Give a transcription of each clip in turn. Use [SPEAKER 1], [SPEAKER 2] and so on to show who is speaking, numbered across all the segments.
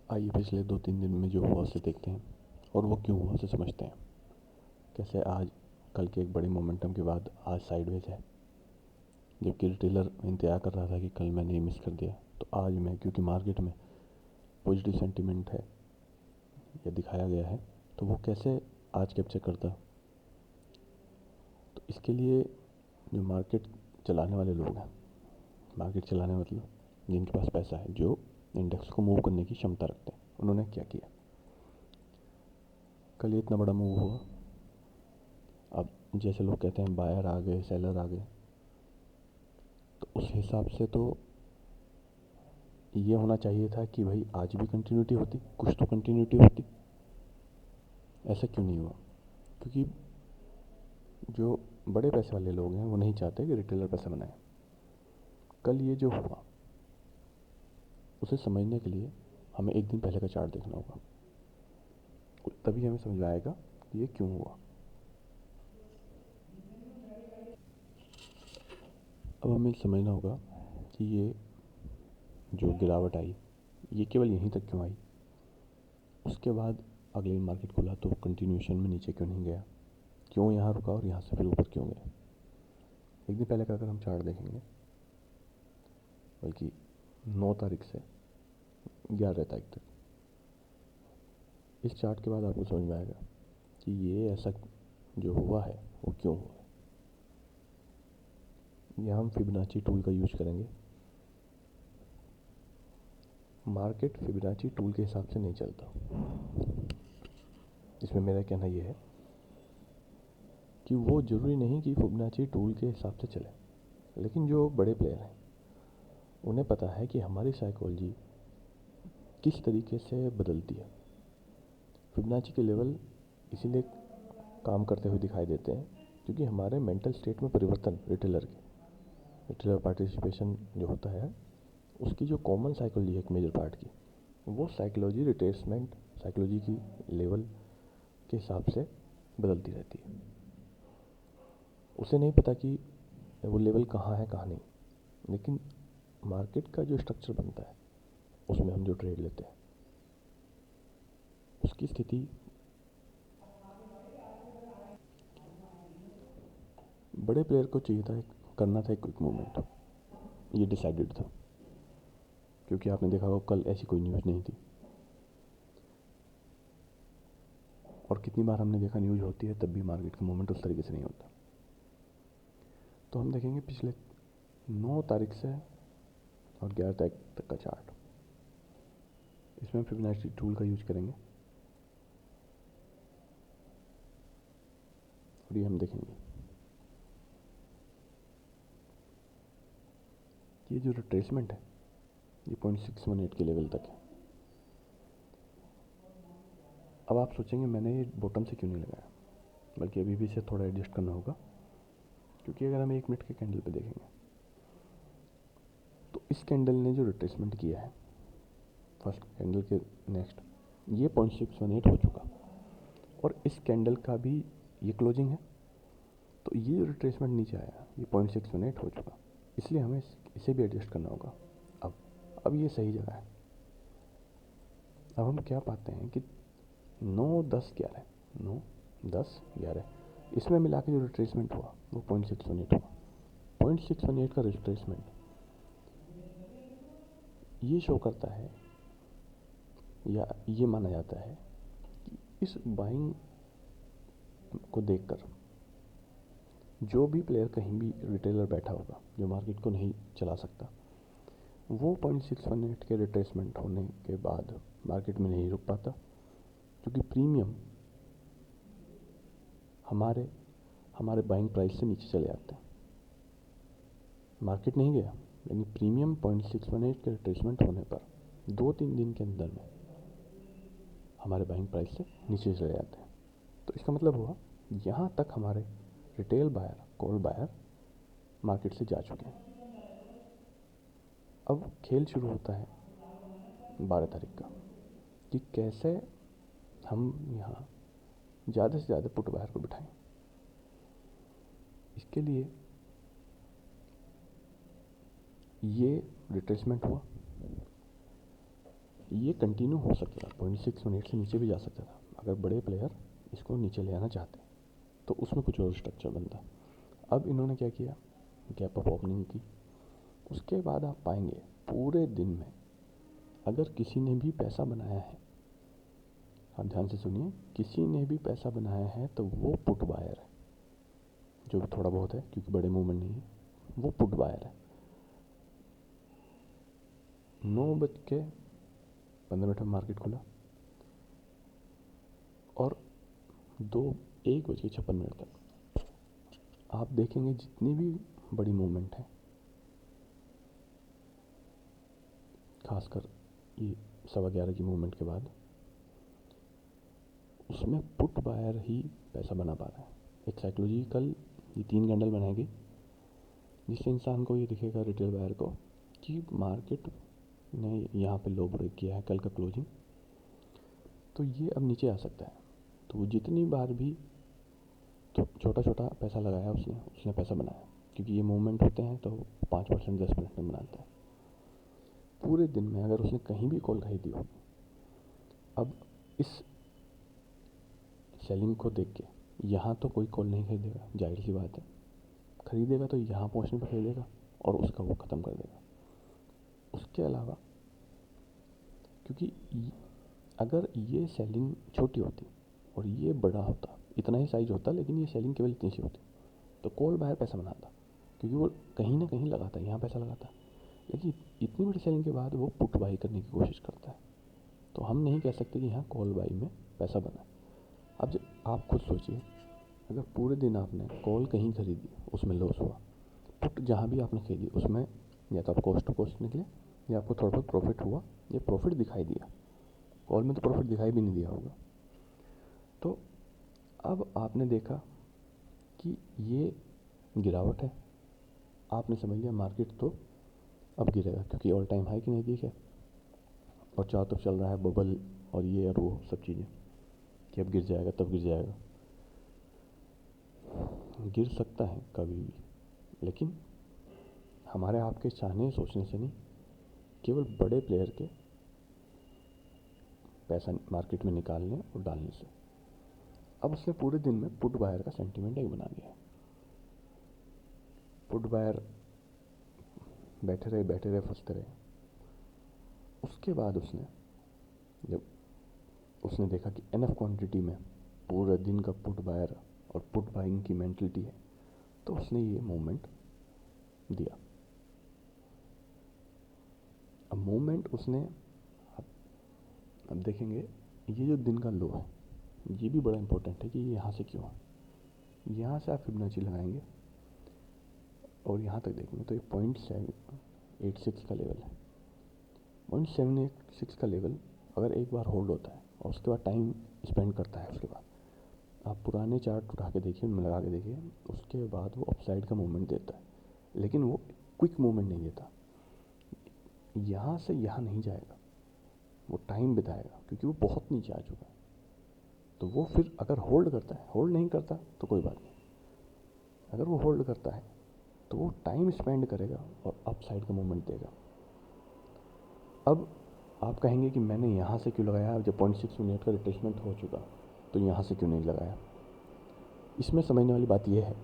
[SPEAKER 1] आइए पिछले 2-3 दिन में जो हुआ उसे देखते हैं और वो क्यों हुआ उसे समझते हैं। कैसे आज कल के एक बड़े मोमेंटम के बाद आज साइडवेज है, जबकि रिटेलर इंतजार कर रहा था कि कल मैंने ये मिस कर दिया तो आज मैं, क्योंकि मार्केट में पॉजिटिव सेंटीमेंट है या दिखाया गया है, तो वो कैसे आज कैप्चर करता। तो इसके लिए जो मार्केट चलाने वाले लोग हैं, मार्केट चलाने मतलब जिनके पास पैसा है, जो इंडेक्स को मूव करने की क्षमता रखते हैं, उन्होंने क्या किया। कल ये इतना बड़ा मूव हुआ। अब जैसे लोग कहते हैं बायर आ गए, सेलर आ गए, तो उस हिसाब से तो ये होना चाहिए था कि भाई आज भी कंटिन्यूटी होती, कुछ तो कंटिन्यूटी होती। ऐसा क्यों नहीं हुआ? क्योंकि जो बड़े पैसे वाले लोग हैं वो नहीं चाहते कि रिटेलर पैसा बनाए। कल ये जो हुआ उसे समझने के लिए हमें एक दिन पहले का चार्ट देखना होगा, तभी हमें समझ में आएगा कि ये क्यों हुआ। अब हमें समझना होगा कि ये जो गिरावट आई ये केवल यहीं तक क्यों आई, उसके बाद अगले दिन मार्केट खुला तो कंटिन्यूशन में नीचे क्यों नहीं गया, क्यों यहाँ रुका और यहाँ से फिर ऊपर क्यों गया। एक दिन पहले का अगर हम चार्ट देखेंगे, बल्कि 9 तारीख से 11 तारीख तक, इस चार्ट के बाद आपको समझ में आएगा कि ये ऐसा जो हुआ है वो क्यों हुआ है। यहाँ हम फिबोनाची टूल का यूज करेंगे। मार्केट फिबोनाची टूल के हिसाब से नहीं चलता। इसमें मेरा कहना यह है कि वो ज़रूरी नहीं कि फिबोनाची टूल के हिसाब से चले, लेकिन जो बड़े प्लेयर हैं उन्हें पता है कि हमारी साइकोलॉजी किस तरीके से बदलती है। फिबोनाची के लेवल इसीलिए काम करते हुए दिखाई देते हैं क्योंकि हमारे मेंटल स्टेट में परिवर्तन, रिटेलर पार्टिसिपेशन जो होता है उसकी जो कॉमन साइकोलॉजी है एक मेजर पार्ट की, वो साइकोलॉजी रिट्रेसमेंट साइकोलॉजी की लेवल के हिसाब से बदलती रहती है। उसे नहीं पता कि वो लेवल कहाँ है कहाँ नहीं, लेकिन मार्केट का जो स्ट्रक्चर बनता है उसमें हम जो ट्रेड लेते हैं उसकी स्थिति बड़े प्लेयर को चाहिए था, करना था एक क्विक मूवमेंट। ये डिसाइडेड था क्योंकि आपने देखा होगा कल ऐसी कोई न्यूज़ नहीं थी, और कितनी बार हमने देखा न्यूज़ होती है तब भी मार्केट का मूवमेंट उस तरीके से नहीं होता। तो हम देखेंगे पिछले 9 तारीख से और 11 तारीख तक का चार्ट। इसमें फिबोनाची टूल का यूज करेंगे और ये हम देखेंगे कि ये जो रिट्रेसमेंट है ये 0.618 के लेवल तक है। अब आप सोचेंगे मैंने ये बॉटम से क्यों नहीं लगाया, बल्कि अभी भी इसे थोड़ा एडजस्ट करना होगा, क्योंकि अगर हम 1 मिनट के कैंडल पे देखेंगे तो इस कैंडल ने जो रिट्रेसमेंट किया है फर्स्ट कैंडल के नेक्स्ट, ये 0.618 हो चुका, और इस कैंडल का भी ये क्लोजिंग है, तो ये जो रिट्रेसमेंट नीचे आया ये 0.618 हो चुका, इसलिए हमें इसे भी एडजस्ट करना होगा। अब ये सही जगह है। अब हम क्या पाते हैं कि 9, 10, 11, 9, 10, 11 इसमें मिला के जो रिट्रेसमेंट हुआ वो 0.618 हुआ। 0.618 का रिट्रेसमेंट ये शो करता है या ये माना जाता है कि इस बाइंग को देखकर जो भी प्लेयर कहीं भी रिटेलर बैठा होगा जो मार्केट को नहीं चला सकता, वो 0.618 के रिट्रेसमेंट होने के बाद मार्केट में नहीं रुक पाता, क्योंकि प्रीमियम हमारे बाइंग प्राइस से नीचे चले जाते हैं। मार्केट नहीं गया, लेकिन प्रीमियम 0.618 के रिट्रेसमेंट होने पर 2-3 दिन के अंदर में हमारे बाइंग प्राइस से नीचे चले जाते हैं। तो इसका मतलब हुआ यहाँ तक हमारे retail buyer, call buyer market से जा चुके हैं। अब खेल शुरू होता है 12 तारीख का कि कैसे हम यहाँ ज़्यादा से ज़्यादा पुट बायर को बिठाएं। इसके लिए ये रिट्रेसमेंट हुआ, ये कंटिन्यू हो सकता था, 0.618 से नीचे भी जा सकता था अगर बड़े प्लेयर इसको नीचे ले आना चाहते, तो उसमें कुछ और स्ट्रक्चर बनता। अब इन्होंने क्या किया, गैप अप ओपनिंग की। उसके बाद आप पाएंगे पूरे दिन में अगर किसी ने भी पैसा बनाया है, आप ध्यान से सुनिए, किसी ने भी पैसा बनाया है तो वो पुट बायर है, जो भी थोड़ा बहुत है क्योंकि बड़े मूवमेंट नहीं है, वो पुट बायर है। 9:15 में मार्केट खुला और 1:56 तक आप देखेंगे जितनी भी बड़ी मूवमेंट है, खासकर ये 11:15 की मूवमेंट के बाद, उसमें पुट बायर ही पैसा बना पा रहा है। एक साइकोलॉजिकल ये 3 कैंडल बनाएगी जिससे इंसान को ये दिखेगा, रिटेल बायर को, कि मार्केट ने यहाँ पे लो ब्रेक किया है कल का क्लोजिंग, तो ये अब नीचे आ सकता है। तो जितनी बार भी तो छोटा छोटा पैसा लगाया उसने पैसा बनाया, क्योंकि ये मूवमेंट होते हैं तो 5% 10% में बनाता है। पूरे दिन में अगर उसने कहीं भी कॉल खरीदी होगी, अब इस सेलिंग को देख के यहाँ तो कोई कॉल नहीं खरीदेगा, जाहिर सी बात है, खरीदेगा तो यहाँ पहुँचने पर खरीदेगा और उसका वो ख़त्म कर देगा। उसके अलावा क्योंकि अगर ये सेलिंग छोटी होती और ये बड़ा होता, इतना ही साइज होता, लेकिन ये सेलिंग केवल इतनी सी होती, तो कॉल बायर पैसा बनाता, क्योंकि वो कहीं ना कहीं लगाता, यहाँ पैसा लगाता। लेकिन इतनी बड़ी सेलिंग के बाद वो पुट बाई करने की कोशिश करता है, तो हम नहीं कह सकते कि यहाँ कॉल बाई में पैसा बना। अब जब आप खुद सोचिए, अगर पूरे दिन आपने कॉल कहीं खरीदी, उसमें लॉस हुआ, पुट जहाँ भी आपने खरीदी उसमें या तो आप कॉस्ट टू कॉस्ट निकले या आपको थोड़ा बहुत प्रॉफिट हुआ या प्रॉफिट दिखाई दिया, कॉल में तो प्रॉफिट दिखाई भी नहीं दिया होगा। तो अब आपने देखा कि ये गिरावट है, आपने समझ लिया मार्केट तो अब गिरेगा, क्योंकि ऑल टाइम हाई की नज़दीक है और चारों तरफ चल रहा है बबल और ये और वो सब चीज़ें कि अब गिर जाएगा, तब गिर जाएगा। गिर सकता है कभी भी, लेकिन हमारे आपके चाहने सोचने से नहीं, केवल बड़े प्लेयर के पैसा मार्केट में निकालने और डालने से। अब उसने पूरे दिन में पुट बायर का सेंटीमेंट एक बना दिया। पुट बायर बैठे रहे फंसते रहे। उसके बाद जब उसने देखा कि एनफ क्वांटिटी में पूरा दिन का पुट बायर और पुट बाइंग की मेंटलिटी है, तो उसने ये मूवमेंट दिया। अब मूवमेंट उसने अब देखेंगे, ये जो दिन का लो है ये भी बड़ा इंपॉर्टेंट है कि ये यहाँ से क्यों है। यहाँ से आप फिबोनाची लगाएंगे और यहाँ तक देखेंगे तो ये 0.786 का लेवल है। 0.786 का लेवल अगर एक बार होल्ड होता है और उसके बाद टाइम स्पेंड करता है, उसके बाद आप पुराने चार्ट उठा के देखिए, उनमें लगा के देखिए, उसके बाद वो अपसाइड का मूवमेंट देता है, लेकिन वो क्विक मूवमेंट नहीं देता। यहाँ से यहाँ नहीं जाएगा, वो टाइम बिताएगा, क्योंकि वो बहुत नीचे आ चुका है। तो वो फिर अगर होल्ड करता है, होल्ड नहीं करता तो कोई बात नहीं, अगर वो होल्ड करता है तो वो टाइम स्पेंड करेगा और अप साइड का मूवमेंट देगा। अब आप कहेंगे कि मैंने यहाँ से क्यों लगाया, जब 0.6 मिनट का रिट्रेसमेंट हो चुका तो यहाँ से क्यों नहीं लगाया। इसमें समझने वाली बात यह है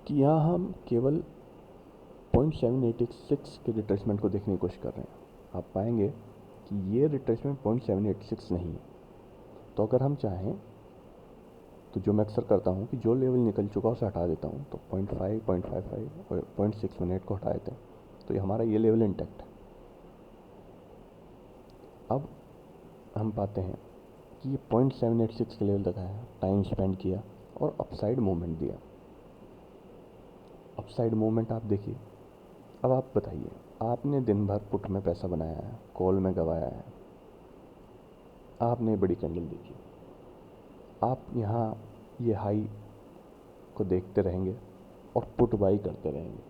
[SPEAKER 1] कि यहाँ हम केवल 0.786 के रिट्रेसमेंट को देखने की कोशिश कर रहे हैं। आप पाएंगे कि ये रिट्रेसमेंट 0.786 नहीं है। तो अगर हम चाहें तो जो मैं अक्सर करता हूँ कि जो लेवल निकल चुका उसे हटा देता हूँ, तो 0.5, 0.55 और 0.6 मिनट को हटा देते हैं, तो ये हमारा ये लेवल इंटैक्ट है। अब हम पाते हैं कि ये 0.786 के लेवल तक आया, टाइम स्पेंड किया और अपसाइड मूवमेंट दिया। अपसाइड मूवमेंट आप देखिए। अब आप बताइए, आपने दिन भर पुट में पैसा बनाया है, कॉल में गवाया है, आपने बड़ी कैंडल देखी, आप यहाँ ये हाई को देखते रहेंगे और पुट बाई करते रहेंगे,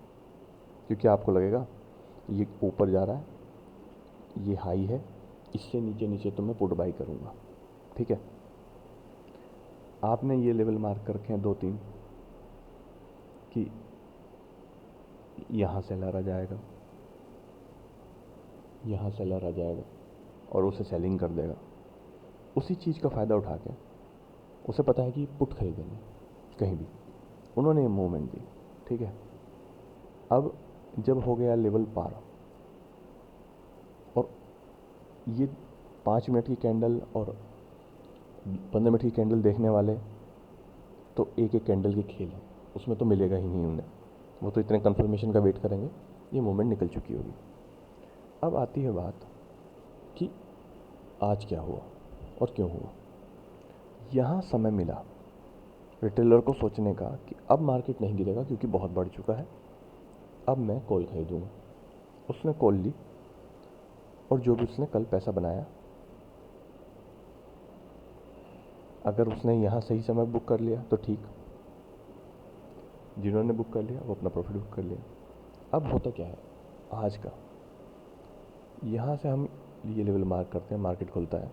[SPEAKER 1] क्योंकि आपको लगेगा ये ऊपर जा रहा है, ये हाई है, इससे नीचे तो मैं पुट बाई करूँगा। ठीक है, आपने ये लेवल मार्क कर रखे हैं 2-3 कि यहाँ से लहरा जाएगा, यहाँ सेलर आ जाएगा और उसे सेलिंग कर देगा। उसी चीज़ का फ़ायदा उठा के उसे पता है कि पुट खरीदेंगे कहीं भी, उन्होंने मूवमेंट दी, ठीक है। अब जब हो गया लेवल पार और ये 5 मिनट की कैंडल और 15 मिनट की कैंडल देखने वाले तो एक एक कैंडल की खेल है, उसमें तो मिलेगा ही नहीं उन्हें, वो तो इतने कंफर्मेशन का वेट करेंगे, ये मूवमेंट निकल चुकी होगी। अब आती है बात कि आज क्या हुआ और क्यों हुआ। यहाँ समय मिला रिटेलर को सोचने का कि अब मार्केट नहीं गिरेगा क्योंकि बहुत बढ़ चुका है, अब मैं कॉल खरीदूँगा। उसने कॉल ली और जो भी उसने कल पैसा बनाया, अगर उसने यहाँ सही समय बुक कर लिया तो ठीक, जिन्होंने बुक कर लिया वो अपना प्रॉफिट बुक कर लिया। अब होता क्या है आज का, यहाँ से हम ये लेवल मार्क करते हैं, मार्केट खुलता है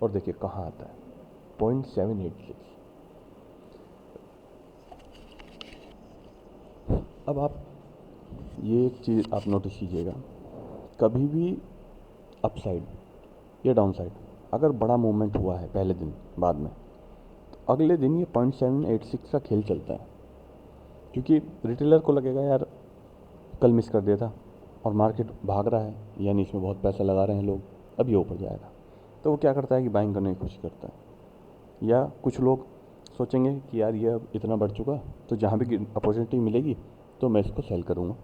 [SPEAKER 1] और देखिए कहाँ आता है 0.786। अब आप ये एक चीज़ आप नोटिस कीजिएगा, कभी भी अपसाइड या डाउन साइड अगर बड़ा मूवमेंट हुआ है पहले दिन बाद में, तो अगले दिन ये 0.786 का खेल चलता है, क्योंकि रिटेलर को लगेगा यार कल मिस कर दिया था और मार्केट भाग रहा है, यानी इसमें बहुत पैसा लगा रहे हैं लोग, अब ये ऊपर जाएगा, तो वो क्या करता है कि बाइंग करने की कोशिश करता है। या कुछ लोग सोचेंगे कि यार ये अब इतना बढ़ चुका, तो जहाँ भी अपॉर्चुनिटी मिलेगी तो मैं इसको सेल करूँगा,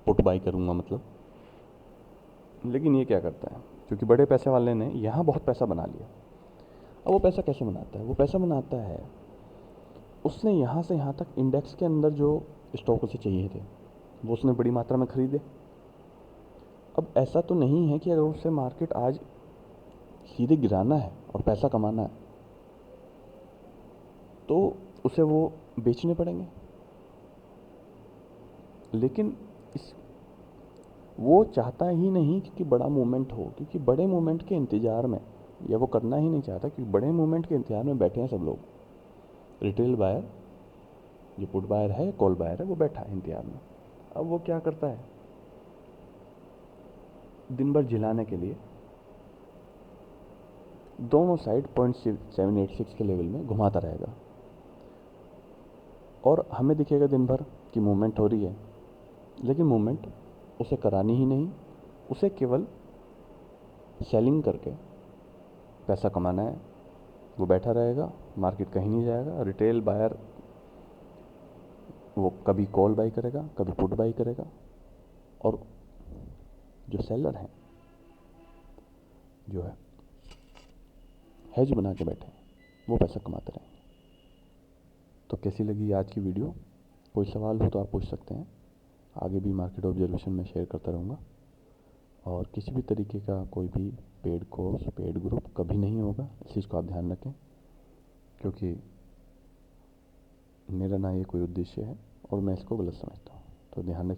[SPEAKER 1] पुट बाई करूँगा मतलब। लेकिन ये क्या करता है, क्योंकि बड़े पैसे वाले ने यहाँ बहुत पैसा बना लिया। अब वो पैसा कैसे बनाता है, वो पैसा बनाता है उसने यहाँ से यहाँ तक इंडेक्स के अंदर जो स्टॉक उसे चाहिए थे वो उसने बड़ी मात्रा में खरीदे। अब ऐसा तो नहीं है कि अगर उससे मार्केट आज सीधे गिराना है और पैसा कमाना है तो उसे वो बेचने पड़ेंगे, लेकिन इस वो चाहता ही नहीं कि बड़ा मूवमेंट हो, क्योंकि बड़े मूवमेंट के इंतज़ार में, या वो करना ही नहीं चाहता, क्योंकि बड़े मूवमेंट के इंतज़ार में बैठे हैं सब लोग। रिटेल बायर जो पुट बायर है, कॉल बायर है, वो बैठा है इंतज़ार में। अब वो क्या करता है, दिन भर झिलाने के लिए दोनों साइड 0.786 के लेवल में घुमाता रहेगा और हमें दिखेगा दिन भर कि मूवमेंट हो रही है, लेकिन मूवमेंट उसे करानी ही नहीं, उसे केवल सेलिंग करके पैसा कमाना है। वो बैठा रहेगा, मार्केट कहीं नहीं जाएगा। रिटेल बायर वो कभी कॉल बाई करेगा, कभी पुट बाई करेगा, और जो सेलर हैं जो है हेज बना के बैठे वो पैसा कमाते रहेंगे। तो कैसी लगी आज की वीडियो? कोई सवाल हो तो आप पूछ सकते हैं, आगे भी मार्केट ऑब्जर्वेशन में शेयर करता रहूँगा। और किसी भी तरीके का कोई भी पेड कोर्स, पेड ग्रुप कभी नहीं होगा, इस चीज़ को आप ध्यान रखें, क्योंकि मेरा ना ये कोई उद्देश्य है और मैं इसको गलत समझता हूँ, तो ध्यान रखिए।